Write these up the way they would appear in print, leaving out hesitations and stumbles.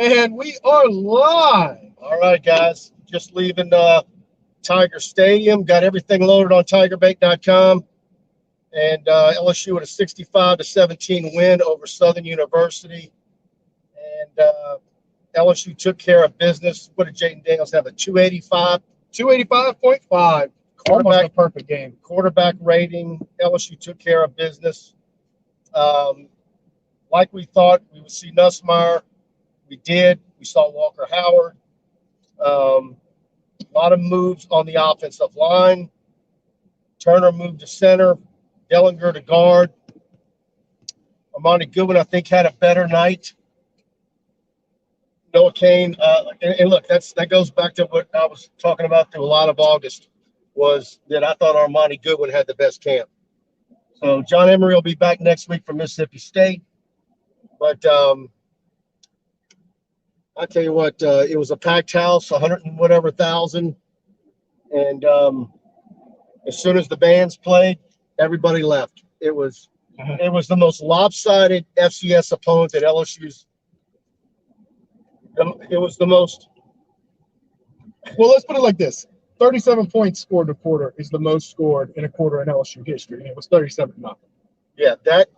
And we are live. All right, guys. Just leaving Tiger Stadium. Got everything loaded on TigerBait.com. And LSU with a 65-17 win over Southern University. And LSU took care of business. What did Jaden Daniels have? A 285? 285.5. Almost a perfect game. Quarterback rating. LSU took care of business. Like we thought, we would see Nussmeier. We did. We saw Walker Howard. A lot of moves on the offensive line. Turner moved to center. Dellinger to guard. Amani Goodwin, I think, had a better night. Noah Kane, and look, that goes back to what I was talking about through a lot of August, was that I thought Armani Goodwin had the best camp. So John Emery will be back next week from Mississippi State. But I tell you what, it was a packed house, 100 and whatever thousand. And as soon as the bands played, everybody left. It was the most lopsided FCS opponent that LSU's. It was the most. Well, let's put it like this: 37 points scored a quarter is the most scored in a quarter in LSU history, and it was 37-0. Yeah, that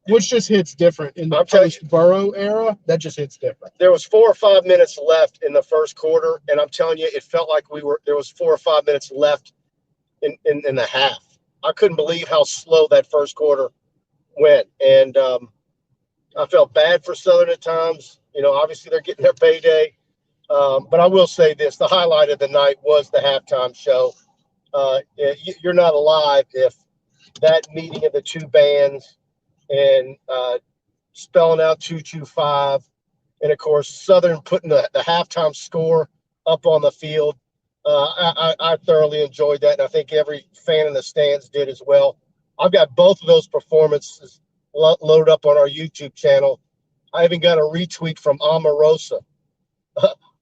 which just hits different in the post-Burrow era. That just hits different. There was 4 or 5 minutes left in the first quarter, and I'm telling you, it felt like there was 4 or 5 minutes left in the half. I couldn't believe how slow that first quarter went, and I felt bad for Southern at times. You know, obviously they're getting their payday, but I will say this: the highlight of the night was the halftime show. You're not alive if that meeting of the two bands and spelling out 225, and of course Southern putting the halftime score up on the field. I thoroughly enjoyed that, and I think every fan in the stands did as well. I've got both of those performances loaded up on our YouTube channel. I even got a retweet from Omarosa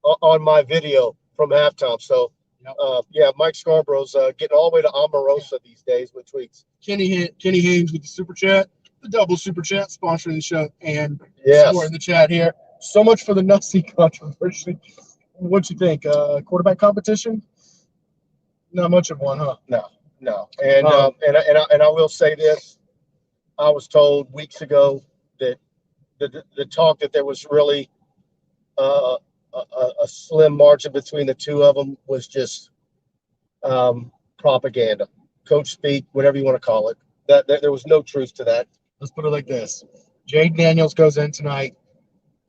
on my video from halftime. So, yeah, Mike Scarborough's getting all the way to Omarosa these days with tweets. Kenny Haynes with the super chat, the double super chat, sponsoring the show, and in the chat here. So much for the Nussy controversy. What you think? Quarterback competition? Not much of one, huh? No. And I will say this: I was told weeks ago that the talk that there was really a slim margin between the two of them was just propaganda, coach speak, whatever you want to call it. That there was no truth to that. Let's put it like this: Jaden Daniels goes in tonight,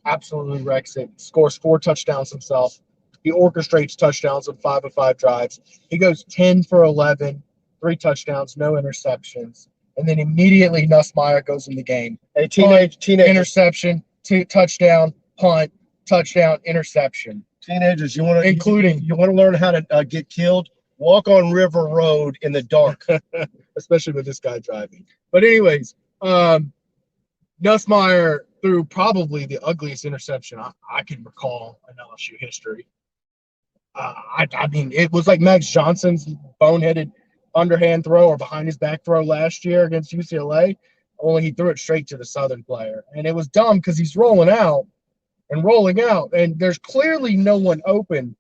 absolutely wrecks it, scores 4 touchdowns himself. He orchestrates touchdowns on 5 of 5 drives. He goes 10 for 11, 3 touchdowns, no interceptions. And then immediately Nussmeier goes in the game. A teenage interception, touchdown, punt, touchdown, interception. Teenagers, you want to learn how to get killed? Walk on River Road in the dark, especially with this guy driving. But anyways, Nussmeier threw probably the ugliest interception I can recall in LSU history. I mean, it was like Max Johnson's boneheaded underhand throw or behind his back throw last year against UCLA, only he threw it straight to the Southern player. And it was dumb because he's rolling out, and there's clearly no one open,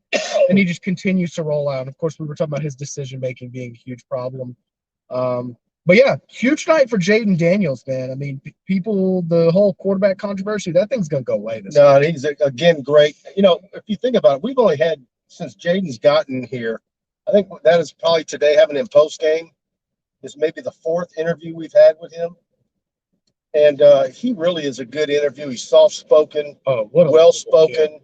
and he just continues to roll out. And of course, we were talking about his decision-making being a huge problem. But yeah, huge night for Jaden Daniels, man. I mean, the whole quarterback controversy, that thing's going to go away this week. He's, again, great. You know, if you think about it, we've only had, since Jaden's gotten here, I think that is probably today, having him post-game, is maybe the 4th interview we've had with him. And he really is a good interview. He's soft-spoken, well-spoken.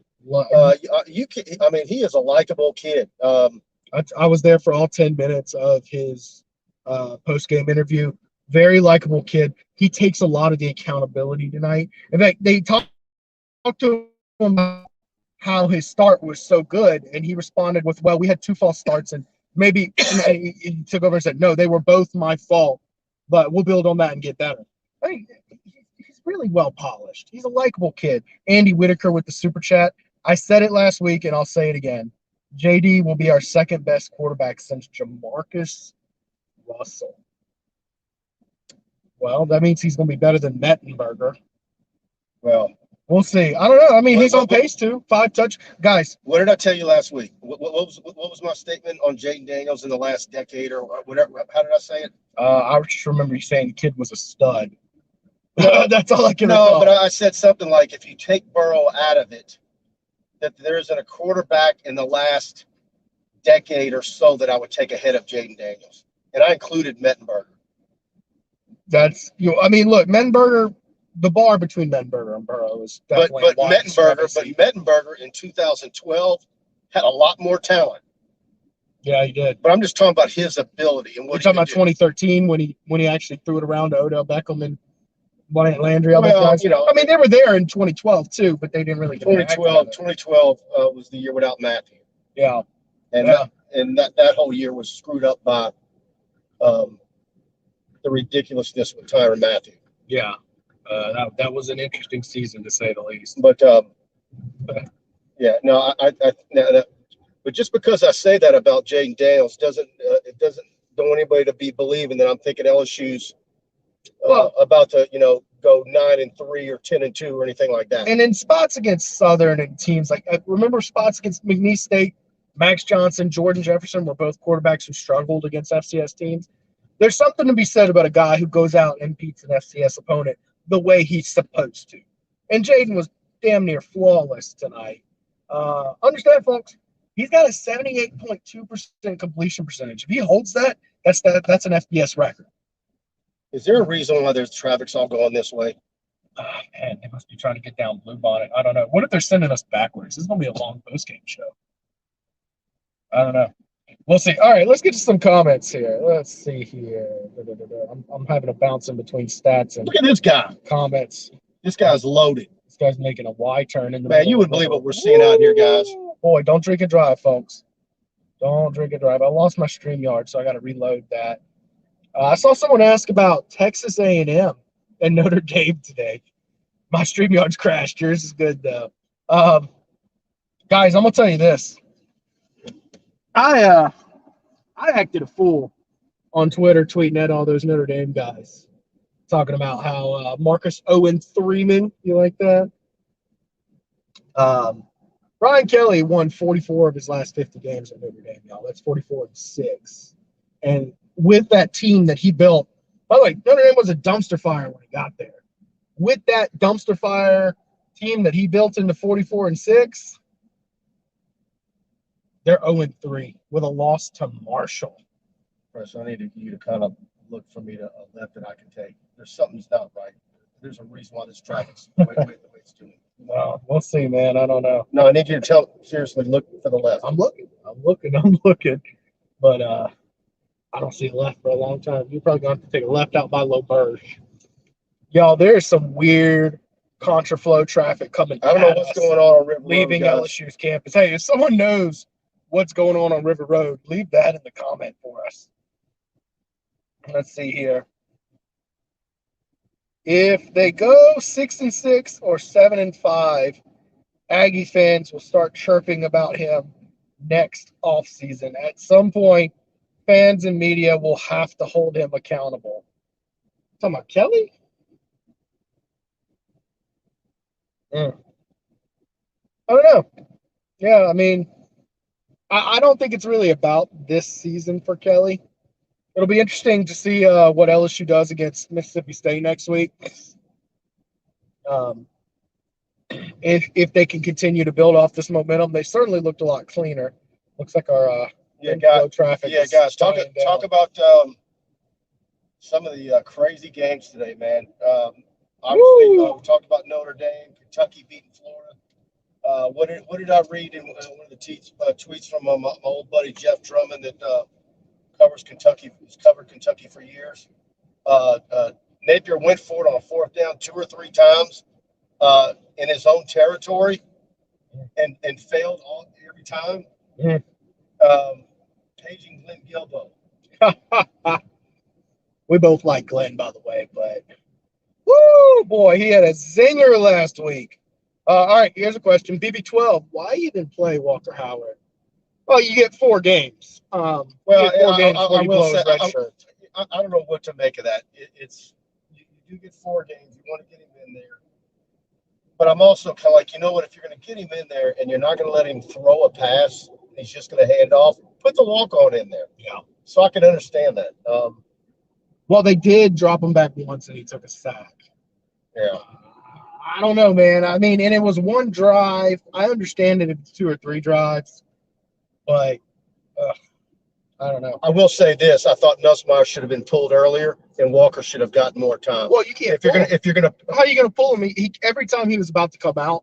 He is a likable kid. I was there for all 10 minutes of his post-game interview. Very likable kid. He takes a lot of the accountability tonight. In fact, they talked to him about how his start was so good, and he responded with, well, we had 2 false starts, and maybe he took over and said, no, they were both my fault, but we'll build on that and get better. I mean, he's really well polished. He's a likable kid. Andy Whitaker with the super chat. I said it last week, and I'll say it again. JD will be our 2nd best quarterback since Jamarcus Russell. Well, that means he's going to be better than Mettenberger. Well, We'll see. I don't know. I mean, he's on pace to 5 touch. Guys, what did I tell you last week? What was my statement on Jaden Daniels in the last decade or whatever? How did I say it? I just remember you saying the kid was a stud. That's all I can recall. But I said something like, if you take Burrow out of it, that there isn't a quarterback in the last decade or so that I would take ahead of Jaden Daniels. And I included Mettenberger. I mean, look, Mettenberger, the bar between Mettenberger and Burrow is definitely but Mettenberger in 2012 had a lot more talent. Yeah, he did. But I'm just talking about his ability and what you're talking about 2013 when he actually threw it around to Odell Beckham and Landry. All those guys. I mean, they were there in 2012 too, but they didn't really. 2012 was the year without Matthew. Yeah, and that whole year was screwed up by the ridiculousness with Tyrann Mathieu. Yeah, that was an interesting season to say the least. But yeah, no, but just because I say that about Jaden Daniels doesn't want anybody to be believing that I'm thinking LSU's about to go 9-3 or 10-2 or anything like that. And in spots against Southern and teams like remember spots against McNeese State, Max Johnson, Jordan Jefferson were both quarterbacks who struggled against FCS teams. There's something to be said about a guy who goes out and beats an FCS opponent the way he's supposed to. And Jaden was damn near flawless tonight. Understand, folks, he's got a 78.2% completion percentage. If he holds that, that's an FBS record. Is there a reason why there's traffic's all going this way? Man, they must be trying to get down Bluebonnet. I don't know. What if they're sending us backwards? This is going to be a long postgame show. I don't know. We'll see. All right, let's get to some comments here. Let's see here. I'm having a bounce in between stats and look at this guy. Comments. This guy's loaded. This guy's making a Y turn in the man. You wouldn't believe what we're seeing out here, guys. Boy, don't drink and drive, folks. Don't drink and drive. I lost my StreamYard, so I got to reload that. I saw someone ask about Texas A&M and Notre Dame today. My StreamYard's crashed. Yours is good, though. Guys, I'm going to tell you this. I acted a fool on Twitter tweeting at all those Notre Dame guys, talking about how Marcus Owen Threeman, you like that? Brian Kelly won 44 of his last 50 games at Notre Dame, y'all. That's 44-6. And with that team that he built, by the way, Notre Dame was a dumpster fire when he got there. With that dumpster fire team that he built into 44-6, they're 0-3 with a loss to Marshall. Preston, I need you to kind of look for me to a left that I can take. There's something's not right. There's a reason why this traffic's the way it's doing. Well, we'll see, man. I don't know. No, I need you to seriously look for the left. I'm looking. But I don't see a left for a long time. You're probably going to have to take a left out by L'Auberge. Y'all, there's some weird contraflow traffic coming. I don't know what's going on River Road, leaving LSU's campus. Hey, if someone knows what's going on River Road, leave that in the comment for us. Let's see here. If they go 6-6 or 7-5, Aggie fans will start chirping about him next offseason. At some point, fans and media will have to hold him accountable. Talking about Kelly? I don't know. Yeah, I mean, I don't think it's really about this season for Kelly. It'll be interesting to see what LSU does against Mississippi State next week. If they can continue to build off this momentum, they certainly looked a lot cleaner. Looks like our traffic. Yeah, guys, talk about some of the crazy games today, man. Obviously, we talked about Notre Dame, Kentucky beating Florida. What did I read in one of the tweets from my old buddy Jeff Drummond that covers Kentucky? He's covered Kentucky for years. Napier went for it on a fourth down 2 or 3 times in his own territory, and failed every time. Paging Glenn Gilbo. We both like Glenn, by the way, but woo, boy, he had a zinger last week. All right, here's a question. BB12, why even play Walker Howard? Well, you get 4 games. I will say, I don't know what to make of that. You do get 4 games. You want to get him in there. But I'm also kind of like, you know what? If you're going to get him in there and you're not going to let him throw a pass, he's just going to hand off. Put the walk-on in there. Yeah. So I can understand that. Well, they did drop him back once, and he took a sack. Yeah. I don't know, man. I mean, and it was one drive. I understand that it's 2 or 3 drives, but I don't know. I will say this: I thought Nussmeier should have been pulled earlier, and Walker should have gotten more time. Well, you can't. If you're gonna, how are you gonna pull him? He every time he was about to come out,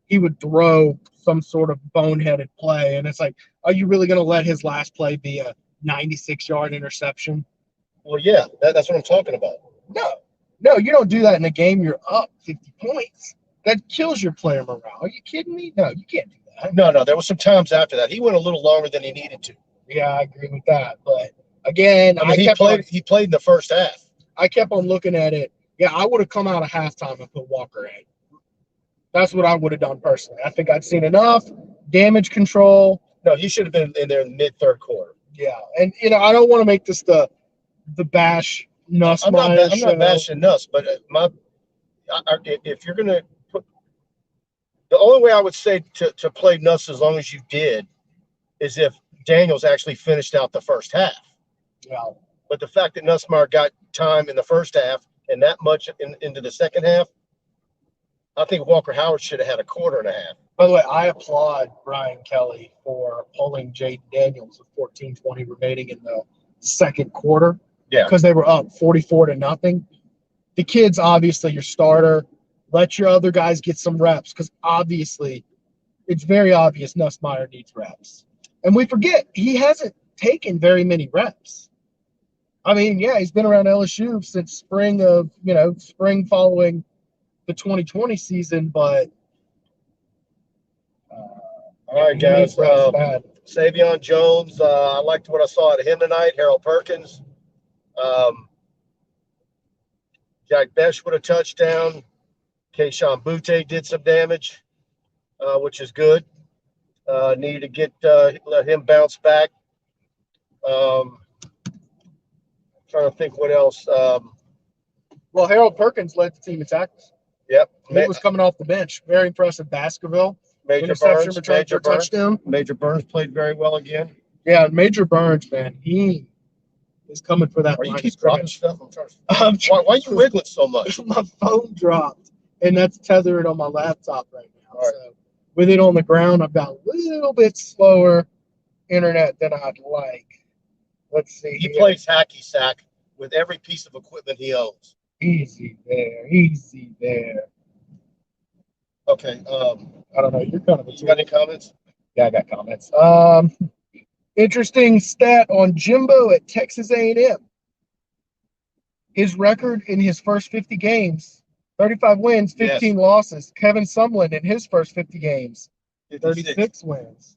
he would throw some sort of boneheaded play, and it's like, are you really gonna let his last play be a 96-yard interception? Well, yeah, that's what I'm talking about. No, you don't do that in a game. You're up 50 points. That kills your player morale. Are you kidding me? No, you can't do that. No. There was some times after that he went a little longer than he needed to. Yeah, I agree with that. But again, I mean, he played in the first half. I kept on looking at it. Yeah, I would have come out of halftime and put Walker in. That's what I would have done personally. I think I'd seen enough damage control. No, he should have been in there in the mid-third quarter. Yeah, and I don't want to make this the bash Nuss. I'm not bashing Nuss, but if you're gonna put, the only way I would say to play Nuss as long as you did is if Daniels actually finished out the first half. Yeah. But the fact that Nussmeier got time in the first half and that much into the second half, I think Walker Howard should have had a quarter and a half. By the way, I applaud Brian Kelly for pulling Jaden Daniels with 14:20 remaining in the second quarter. Yeah. Because they were up 44-0. The kid's obviously your starter. Let your other guys get some reps because obviously it's very obvious Nussmeier needs reps. And we forget he hasn't taken very many reps. I mean, yeah, he's been around LSU since spring following the 2020 season, but all right, guys. Savion Jones, I liked what I saw at him tonight. Harold Perkins. Jack Besh with a touchdown. Keyshawn Butte did some damage, which is good. Needed to let him bounce back. Trying to think what else. Well, Harold Perkins led the team in tackles. Yep. He was coming off the bench. Very impressive. Baskerville. Major Burns. Touchdown. Major Burns played very well again. Yeah, Major Burns, man. He is coming for that. Are you keep dropping stuff? Why are you wiggling so much? My phone dropped, and that's tethered on my laptop right now. All right. So with it on the ground, I've got a little bit slower internet than I'd like. Let's see. He plays hacky sack with every piece of equipment he owns. Easy there. Okay. I don't know. You're kind of. You got any comments? Yeah, I got comments. Interesting stat on Jimbo at Texas A&M. His record in his first 50 games, 35 wins, 15 losses. Kevin Sumlin in his first 50 games, 36 wins.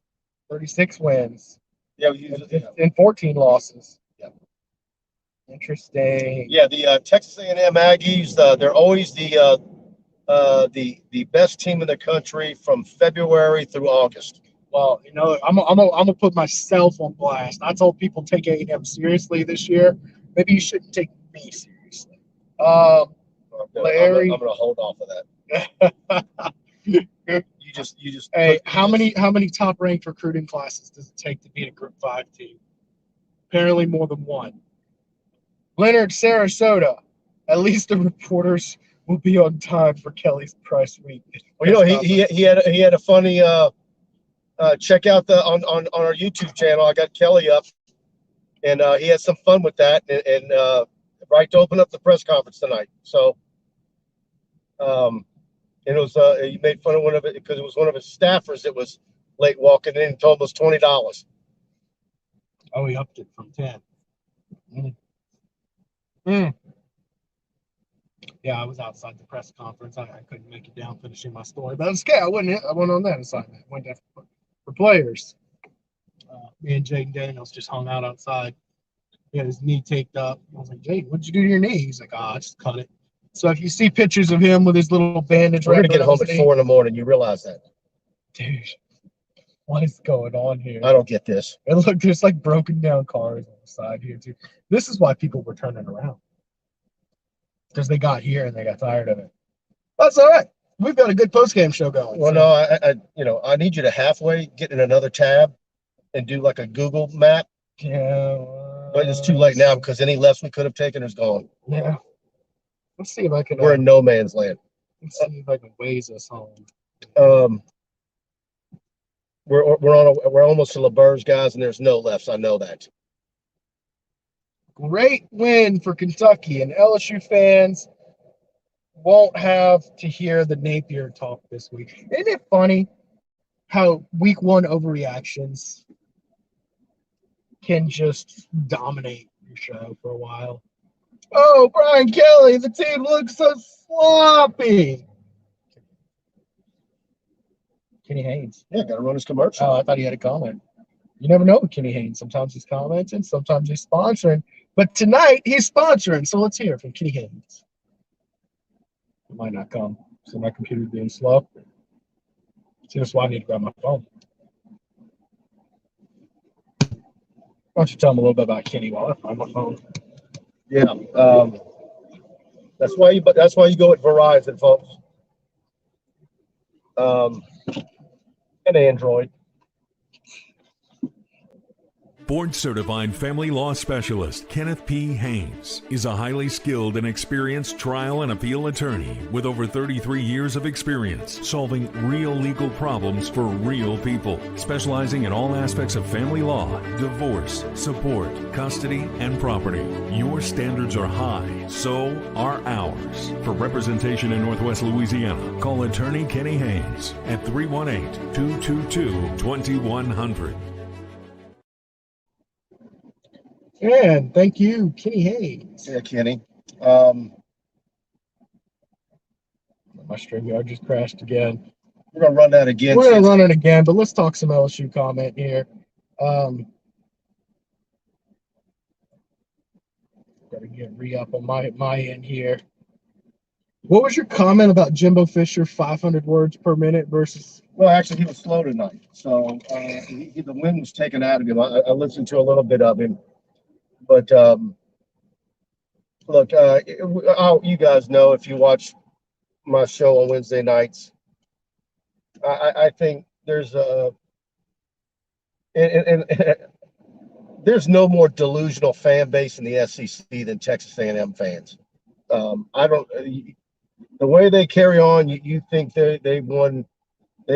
36 wins. Yeah, and 14 losses. Yeah. Interesting. Yeah, the Texas A&M Aggies, they're always the best team in the country from February through August. Well, I'm gonna put myself on blast. I told people take A&M seriously this year. Maybe you shouldn't take me seriously. Larry, I'm gonna hold off of that. You just. Hey, how many top ranked recruiting classes does it take to beat a Group 5 team? Apparently more than one. Leonard, Sarasota. At least the reporters will be on time for Kelly's press week. Well, he had a funny. Check out on our YouTube channel. I got Kelly up, and he had some fun with that, and right to open up the press conference tonight. So, and it was he made fun of one of it because it was one of his staffers that was late walking in and told him it was $20. Oh, he upped it from 10. Yeah, I was outside the press conference. I couldn't make it down finishing my story, but it's okay. I went on that assignment. Went there for players. Me and Jaden Daniels just hung out outside. He had his knee taped up. I was like, Jaden, what'd you do to your knee? He's like, I just cut it. So if you see pictures of him with his little bandage, we're gonna get home at 4 a.m. You realize that, dude? What is going on here? I don't get this. And look, there's like broken down cars on the side here too. This is why people were turning around, because they got here and they got tired of it. That's all right. we've got a good post-game show going. Well, so. no, I need you to halfway get in another tab and do like a Google map. Yeah. But it's too late now because any lefts we could have taken is gone. Yeah. Let's see if I can. We're in no man's land. Let's see if I can waze us home. We're almost to LeBur's, guys, and there's no lefts. I know that. Great win for Kentucky, and LSU fans won't have to hear the Napier talk this week. Isn't it funny how week one overreactions can just dominate your show for a while? Oh, Brian Kelly, the team looks so sloppy. Kenny Haynes. Yeah, got to run his commercial. Oh, I thought he had a comment. You never know with Kenny Haynes. Sometimes he's commenting, sometimes he's sponsoring. But tonight, he's sponsoring, so let's hear from Kenny Haynes. It might not come. So my computer's being slow. See, that's why I need to grab my phone. Why don't you tell him a little bit about Kenny while I find my phone? Yeah, that's why you go with Verizon, folks. And Android. Board-certified family law specialist Kenneth P. Haynes is a highly skilled and experienced trial and appeal attorney with over 33 years of experience solving real legal problems for real people, specializing in all aspects of family law, divorce, support, custody, and property. Your standards are high, so are ours. For representation in Northwest Louisiana, call attorney Kenny Haynes at 318-222-2100. And thank you, Kenny Haynes. Yeah, Kenny. My StreamYard just crashed again. We're going to run that again. We're going to run it again, but let's talk some LSU comment here. Got to get re-up on my end here. What was your comment about Jimbo Fisher 500 words per minute versus? Well, actually, he was slow tonight. So the wind was taken out of him. I listened to a little bit of him. But look, you guys know if you watch my show on Wednesday nights, I think there's there's no more delusional fan base in the SEC than Texas A&M fans. The way they carry on, you think they've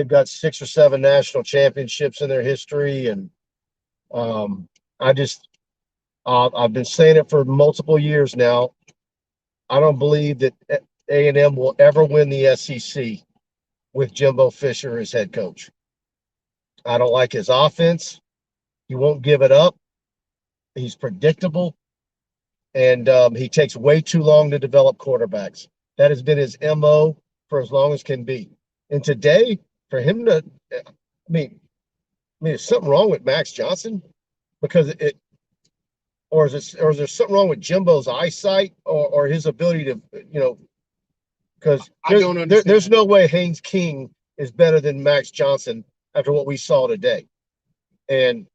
got 6 or 7 national championships in their history, and I've been saying it for multiple years now. I don't believe that A&M will ever win the SEC with Jimbo Fisher as head coach. I don't like his offense. He won't give it up. He's predictable. And he takes way too long to develop quarterbacks. That has been his MO for as long as can be. And today, for him to – is something wrong with Max Johnson? Because or is there something wrong with Jimbo's eyesight or his ability to, because there's no way Haynes King is better than Max Johnson after what we saw today. And,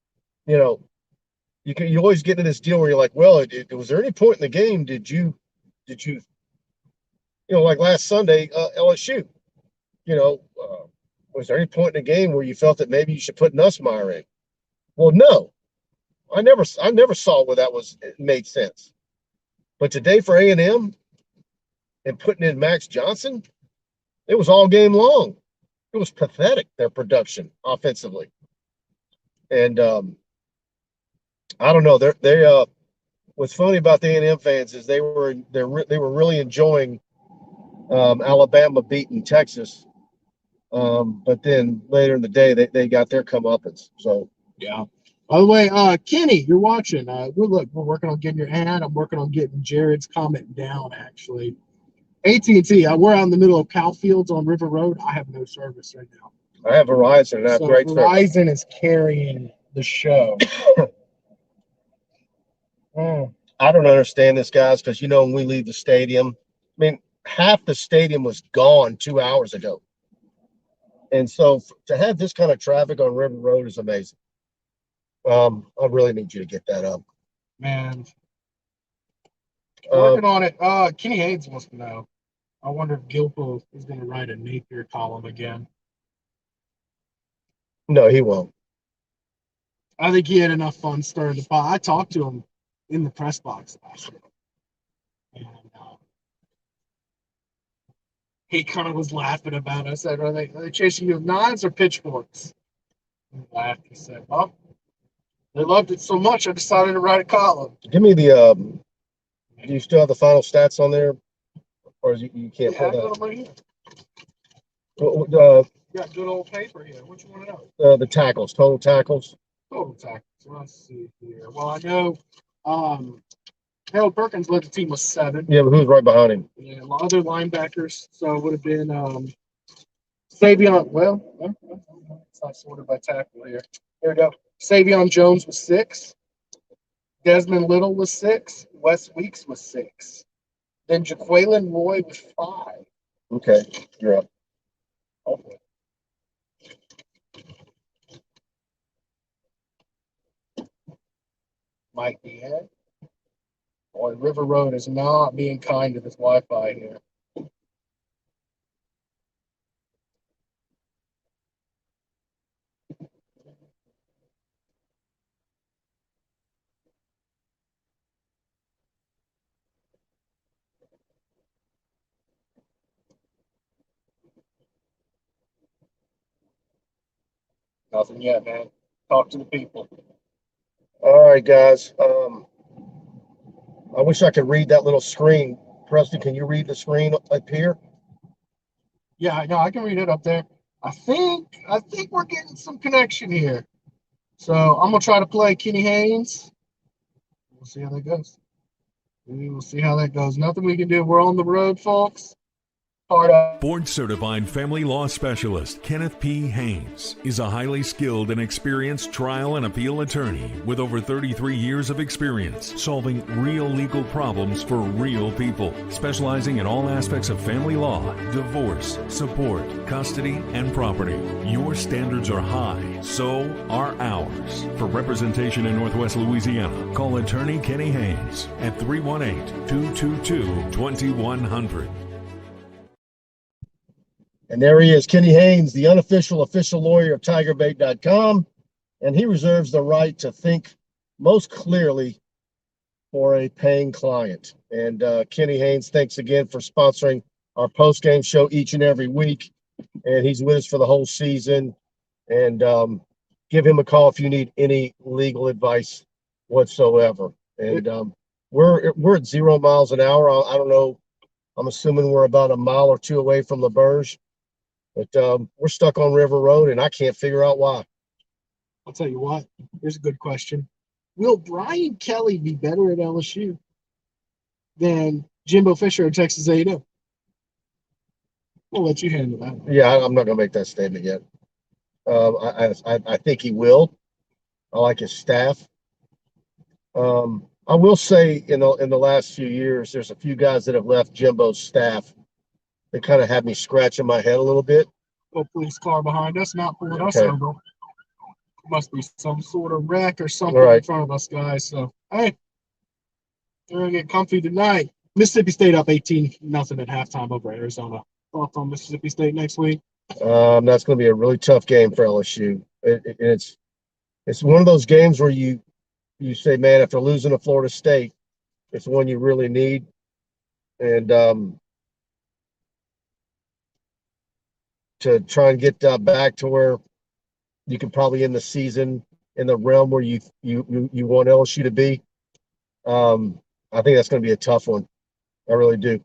you always get into this deal where you're like, well, was there any point in the game did you, like last Sunday, LSU, was there any point in the game where you felt that maybe you should put Nussmeier in? Well, no. I never saw where it made sense. But today for A&M and putting in Max Johnson, it was all game long. It was pathetic, their production offensively. And I don't know. What's funny about the A&M fans is they were really enjoying Alabama beating Texas. But then later in the day, they got their comeuppance. So yeah. By the way, Kenny, you're watching. We're working on getting your ad. I'm working on getting Jared's comment down, actually. AT&T, we're out in the middle of cow fields on River Road. I have no service right now. I have Verizon, and I have great service. Verizon is carrying the show. I don't understand this, guys, because, when we leave the stadium, half the stadium was gone 2 hours ago. And so to have this kind of traffic on River Road is amazing. I really need you to get that up. Man. Working on it. Kenny Haynes wants to know. I wonder if Gilpo is going to write a Napier column again. No, he won't. I think he had enough fun stirring the pot. I talked to him in the press box last year. And he kind of was laughing about it. I said, are they chasing you with knives or pitchforks? He laughed. He said, well, they loved it so much, I decided to write a column. Give me the do you still have the final stats on there? Or you can't Yeah, I pull got that? them right here. Got good old paper here. What you want to know? The tackles, total tackles. Total tackles. Let's see here. Well, I know Harold Perkins led the team with 7. Yeah, but who's right behind him? Yeah, other linebackers. So it would have been Savion. Well, it's not sorted by tackle here. Here we go. Savion Jones was 6. Desmond Little was 6. Wes Weeks was 6. Then Jaqueline Roy was 5. Okay, you're up. Okay. Mike Deanne. Boy, River Road is not being kind to this Wi-Fi here. Nothing yet, man. Talk to the people. All right, guys. I wish I could read that little screen. Preston, can you read the screen up here? Yeah, I know. I can read it up there. I think we're getting some connection here. So I'm gonna try to play Kenny Haynes. We'll see how that goes. We will see how that goes. Nothing we can do. We're on the road, folks. Board-certified family law specialist Kenneth P. Haynes is a highly skilled and experienced trial and appeal attorney with over 33 years of experience solving real legal problems for real people, specializing in all aspects of family law, divorce, support, custody, and property. Your standards are high, so are ours. For representation in Northwest Louisiana, call attorney Kenny Haynes at 318-222-2100. And there he is, Kenny Haynes, the unofficial official lawyer of TigerBait.com. And he reserves the right to think most clearly for a paying client. And Kenny Haynes, thanks again for sponsoring our post-game show each and every week. And he's with us for the whole season. And give him a call if you need any legal advice whatsoever. And we're at 0 miles an hour. I don't know. I'm assuming we're about a mile or 2 away from LaBerge. But we're stuck on River Road, and I can't figure out why. I'll tell you what. Here's a good question. Will Brian Kelly be better at LSU than Jimbo Fisher at Texas A&M? We'll let you handle that. Yeah, I'm not going to make that statement yet. I think he will. I like his staff. I will say in the last few years, there's a few guys that have left Jimbo's staff. They kind of had me scratching my head a little bit. Hopefully, this car behind us not pulling us over. Must be some sort of wreck or something in front of us, guys. So, hey, they're going to get comfy tonight. Mississippi State up 18-0 at halftime over Arizona. Thoughts on Mississippi State next week? That's going to be a really tough game for LSU. It's one of those games where you say, man, after losing to Florida State, it's one you really need. And to try and get back to where you can probably end the season in the realm where you want LSU to be. I think that's going to be a tough one. I really do.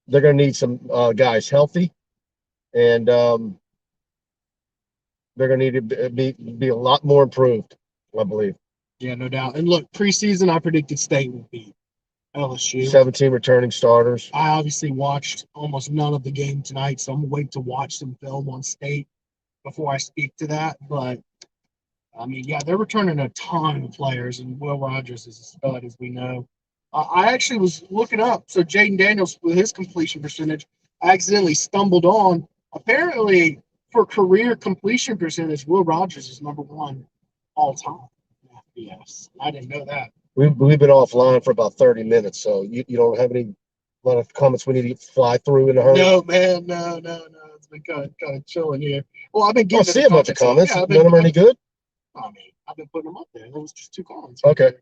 They're going to need some guys healthy, and they're going to need to be a lot more improved, I believe. Yeah, no doubt. And look, preseason, I predicted State would beat LSU. 17 returning starters. I obviously watched almost none of the game tonight, so I'm going to wait to watch some film on State before I speak to that. But, I mean, yeah, they're returning a ton of players, and Will Rogers is a stud, as we know. I actually was looking up. So Jaden Daniels, with his completion percentage, I accidentally stumbled on. Apparently, for career completion percentage, Will Rogers is number 1 all time. Yes, I didn't know that. We've been offline for about 30 minutes, so you don't have any A lot of comments we need to fly through in a hurry. No, man, no. It's been kind of chilling here. Well, I've been I getting see a bunch of comments. Yeah, None of them are any good? I mean, I've been putting them up there. There was just 2 comments. Okay.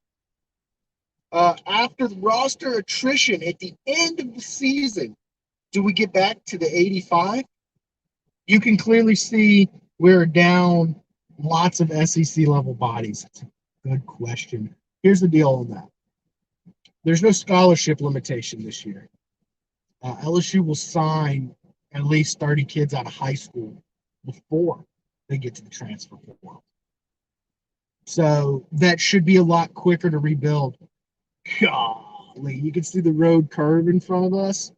After the roster attrition at the end of the season, do we get back to the 85? You can clearly see we're down lots of SEC level bodies. That's a good question. Here's the deal on that. There's no scholarship limitation this year. LSU will sign at least 30 kids out of high school before they get to the transfer portal. So that should be a lot quicker to rebuild. Golly, you can see the road curve in front of us.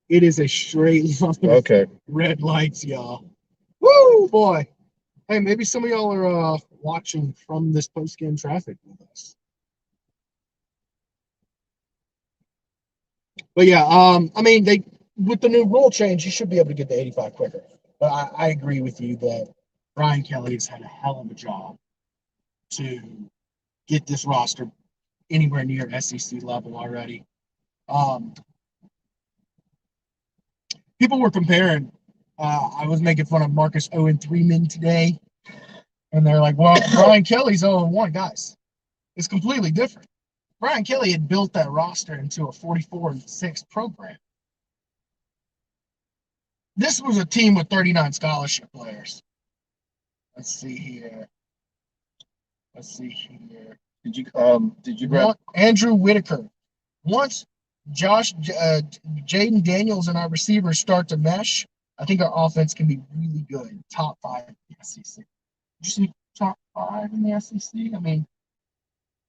It is a straight line of red lights, y'all. Woo, boy. Hey, maybe some of y'all are watching from this post-game traffic with us. But yeah, I mean, with the new rule change, you should be able to get to 85 quicker. But I agree with you that Brian Kelly has had a hell of a job to get this roster anywhere near SEC level already. People were comparing. I was making fun of Marcus 0-3 men today, and they're like, "Well, Brian Kelly's 0-1, guys. It's completely different." Brian Kelly had built that roster into a 44-6 program. This was a team with 39 scholarship players. Let's see here. Did you grab Andrew Whitaker? Once Josh, Jaden Daniels, and our receivers start to mesh, I think our offense can be really good. Top 5 in the SEC. Did you see top 5 in the SEC? I mean,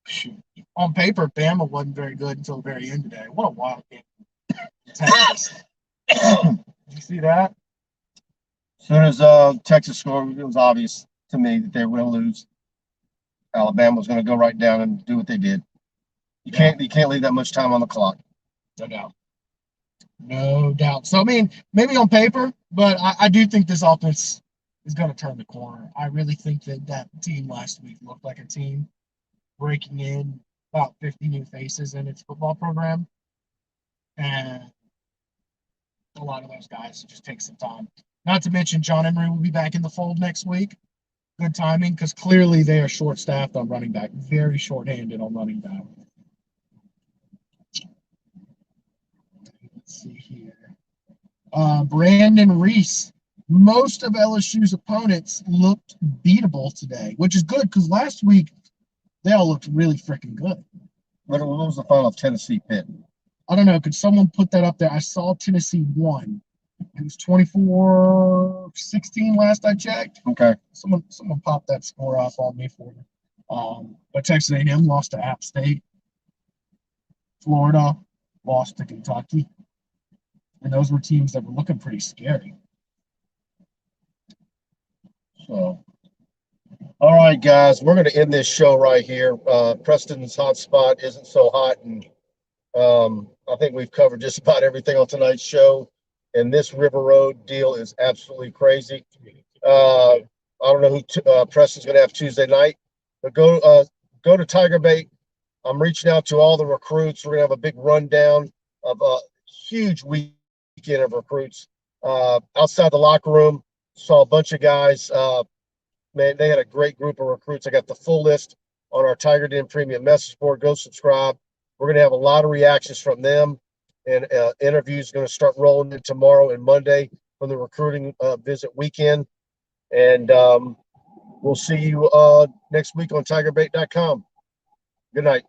shoot. On paper, Bama wasn't very good until the very end today. What a wild game. Texas. Did you see that? As soon as Texas scored, it was obvious to me that they were going to lose. Alabama was going to go right down and do what they did. You can't leave that much time on the clock. No doubt. So I mean, maybe on paper, but I do think this offense is going to turn the corner. I really think that team last week looked like a team breaking in about 50 new faces in its football program, and a lot of those guys just take some time. Not to mention John Emery will be back in the fold next week. Good timing, because clearly they are short-staffed on running back, very short-handed on running back. Let's see here. Brandon Reese. Most of LSU's opponents looked beatable today, which is good because last week they all looked really freaking good. What was the final of Tennessee Pitt? I don't know. Could someone put that up there? I saw Tennessee won. It was 24-16 last I checked. Okay. Someone popped that score off on me for me. But Texas A&M lost to App State. Florida lost to Kentucky. And those were teams that were looking pretty scary. So, all right, guys, we're going to end this show right here. Preston's hot spot isn't so hot, and I think we've covered just about everything on tonight's show. And this River Road deal is absolutely crazy. I don't know who Preston's going to have Tuesday night, but go to TigerBait. I'm reaching out to all the recruits. We're going to have a big rundown of a huge weekend of recruits. Outside the locker room, saw a bunch of guys. Man, they had a great group of recruits. I got the full list on our Tiger Den Premium message board. Go subscribe. We're going to have a lot of reactions from them. And interviews going to start rolling in tomorrow and Monday from the recruiting visit weekend. And we'll see you next week on TigerBait.com. Good night.